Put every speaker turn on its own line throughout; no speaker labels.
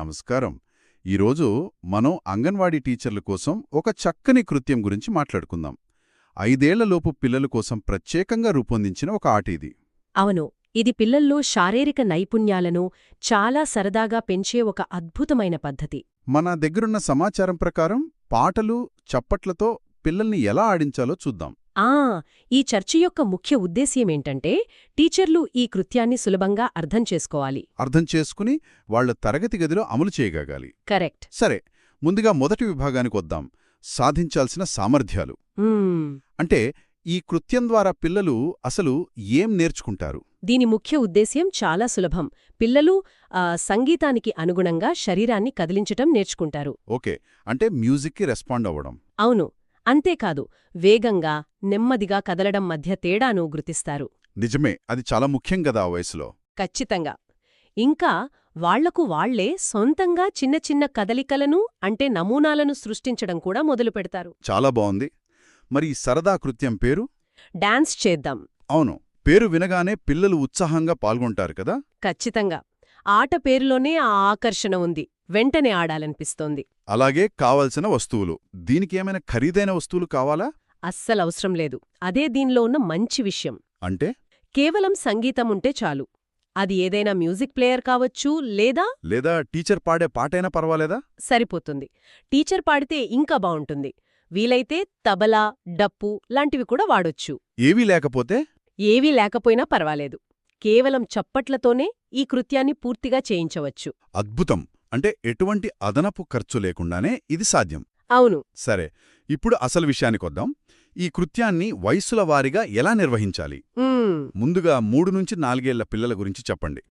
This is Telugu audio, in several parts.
నమస్కారం. ఈరోజు మనం అంగన్వాడీ టీచర్ల కోసం ఒక చక్కని కృత్యం గురించి మాట్లాడుకుందాం. 5 ఏళ్లలోపు పిల్లల కోసం ప్రత్యేకంగా రూపొందించిన ఒక ఆట ఇది.
అవును, ఇది పిల్లల్లో శారీరక నైపుణ్యాలను చాలా సరదాగా పెంచే ఒక అద్భుతమైన పద్ధతి.
మన దగ్గరున్న సమాచారం ప్రకారం పాటలు, చప్పట్లతో పిల్లల్ని ఎలా ఆడించాలో చూద్దాం.
ఈ చర్చ యొక్క ముఖ్య ఉద్దేశ్యమేంటంటే టీచర్లు ఈ కృత్యాన్ని సులభంగా అర్థం చేసుకోవాలి.
అర్థం చేసుకుని వాళ్ల తరగతి గదిలో అమలు చేయగలగాలి.
కరెక్ట్.
సరే, ముందుగా మొదటి విభాగానికి వద్దాం. సాధించాల్సిన సామర్థ్యాలు. అంటే ఈ కృత్యం ద్వారా పిల్లలు అసలు ఏం నేర్చుకుంటారు?
దీని ముఖ్య ఉద్దేశ్యం చాలా సులభం. పిల్లలు సంగీతానికి అనుగుణంగా శరీరాన్ని కదిలించటం నేర్చుకుంటారు.
ఓకే, అంటే మ్యూజిక్కి రెస్పాండ్ అవ్వడం.
అవును. అంతేకాదు, వేగంగా, నెమ్మదిగా కదలడం మధ్య తేడాను గుర్తిస్తారు.
నిజమే, అది చాలా ముఖ్యం కదా ఆ వయసులో.
ఖచ్చితంగా. ఇంకా వాళ్లకు వాళ్లే సొంతంగా చిన్న చిన్న కదలికలను అంటే నమూనాలను సృష్టించడం కూడా మొదలుపెడతారు.
చాలా బావుంది. మరి ఈ సరదా కృత్యం పేరు?
డాన్స్ చేద్దాం.
అవును, పేరు వినగానే పిల్లలు ఉత్సాహంగా పాల్గొంటారు కదా.
ఖచ్చితంగా. ఆట పేరులోనే ఆ ఆకర్షణ ఉంది. వెంటనే ఆడాలనిపిస్తోంది.
అలాగే కావలసిన వస్తువులు. దీనికేమైనా ఖరీదైన వస్తువులు కావాలా?
అస్సలవసరం లేదు. అదే దీనిలో ఉన్న మంచి విషయం.
అంటే
కేవలం సంగీతం ఉంటే చాలు. అది ఏదైనా మ్యూజిక్ ప్లేయర్ కావచ్చు, లేదా
టీచర్ పాడే పాటైనా పర్వాలేదా?
సరిపోతుంది. టీచర్ పాడితే ఇంకా బావుంటుంది. వీలైతే తబలా, డప్పు లాంటివి కూడా వాడొచ్చు.
ఏవీ లేకపోతే?
ఏవీ లేకపోయినా పర్వాలేదు. కేవలం చప్పట్లతోనే ఈ కృత్యాన్ని పూర్తిగా చేయించవచ్చు.
అద్భుతం. అంటే ఎటువంటి అదనపు ఖర్చు లేకుండానే ఇది సాధ్యం.
అవును.
సరే, ఇప్పుడు అసలు విషయానికొద్దాం. ఈ కృత్యాన్ని వయస్సుల వారీగా ఎలా నిర్వహించాలి? ముందుగా 3 నుంచి 4 ఏళ్ల పిల్లల గురించి చెప్పండి.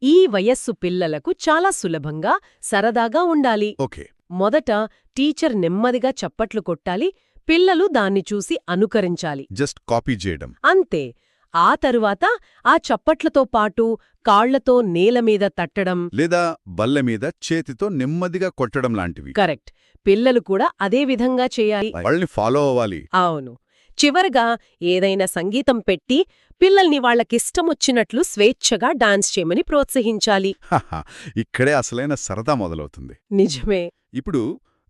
ఈ వయస్సు పిల్లలకు చాలా సులభంగా, సరదాగా ఉండాలి.
ఓకే.
మొదట టీచర్ నెమ్మదిగా చప్పట్లు కొట్టాలి. పిల్లలు దాన్ని చూసి అనుకరించాలి.
జస్ట్ కాపీ చేయడం.
అంతే. ఆ తరువాత ఆ చప్పట్లతో పాటు కాళ్లతో నేలమీద తట్టడం
లేదా బల్లెమీద చేతితో నెమ్మదిగా కొట్టడం లాంటివి.
కరెక్ట్. పిల్లలు కూడా అదే విధంగా చేయాలి.
వాళ్ళని ఫాలో అవ్వాలి.
అవును. చివరగా ఏదైనా సంగీతం పెట్టి పిల్లల్ని వాళ్లకిష్టమొచ్చినట్లు స్వేచ్ఛగా డాన్స్ చేయమని ప్రోత్సహించాలి.
ఇక్కడే అసలైన సరదా మొదలవుతుంది.
నిజమే.
ఇప్పుడు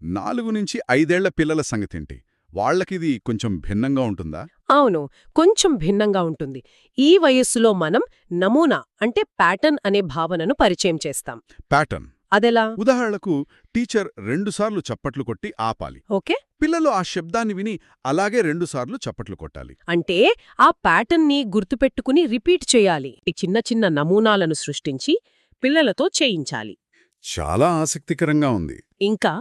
4 నుంచి 5 ఏళ్ల పిల్లల సంగతేంటి? వాళ్లకిది కొంచెం భిన్నంగా ఉంటుందా?
అవును, కొంచెం భిన్నంగా ఉంటుంది. ఈ వయస్సులో మనం నమూనా అంటే ప్యాటర్న్ అనే భావనను పరిచయం చేస్తాం.
ప్యాటర్న్
అదెలా?
ఉదాహరణకు టీచర్ 2 సార్లు చప్పట్లు కొట్టి ఆపాలి.
ఓకే.
పిల్లలు ఆ శబ్దాన్ని విని అలాగే 2 సార్లు చప్పట్లు కొట్టాలి.
అంటే ఆ ప్యాటర్న్ని గుర్తుపెట్టుకుని రిపీట్ చేయాలి. చిన్న చిన్న నమూనాలను సృష్టించి పిల్లలతో చేయించాలి.
చాలా ఆసక్తికరంగా ఉంది.
ఇంకా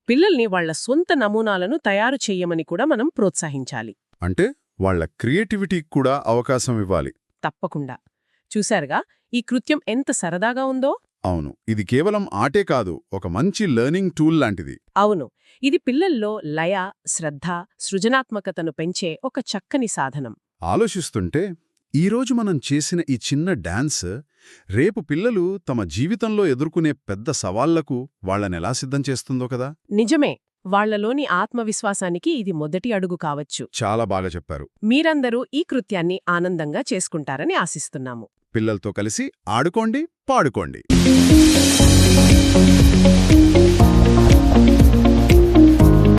పిల్లల్ని వాళ్ల సొంత నమూనాలను తయారు చెయ్యమని కూడా మనం ప్రోత్సహించాలి.
అంటే వాళ్ల క్రియేటివిటీకి కూడా అవకాశం ఇవ్వాలి.
తప్పకుండా. చూశారుగా ఈ కృత్యం ఎంత సరదాగా ఉందో?
అవును, ఇది కేవలం ఆటే కాదు, ఒక మంచి లెర్నింగ్ టూల్ లాంటిది.
అవును, ఇది పిల్లల్లో లయ, శ్రద్ధ, సృజనాత్మకతను పెంచే ఒక చక్కని సాధనం.
ఆలోచిస్తుంటే ఈరోజు మనం చేసిన ఈ చిన్న డాన్స్ రేపు పిల్లలు తమ జీవితంలో ఎదుర్కొనే పెద్ద సవాళ్లకు వాళ్లనెలా సిద్ధం చేస్తుందో కదా.
నిజమే. వాళ్లలోని ఆత్మవిశ్వాసానికి ఇది మొదటి అడుగు కావచ్చు.
చాలా బాగా చెప్పారు.
మీరందరూ ఈ కృత్యాన్ని ఆనందంగా చేసుకుంటారని ఆశిస్తున్నాము.
పిల్లలతో కలిసి ఆడుకోండి, పాడుకోండి.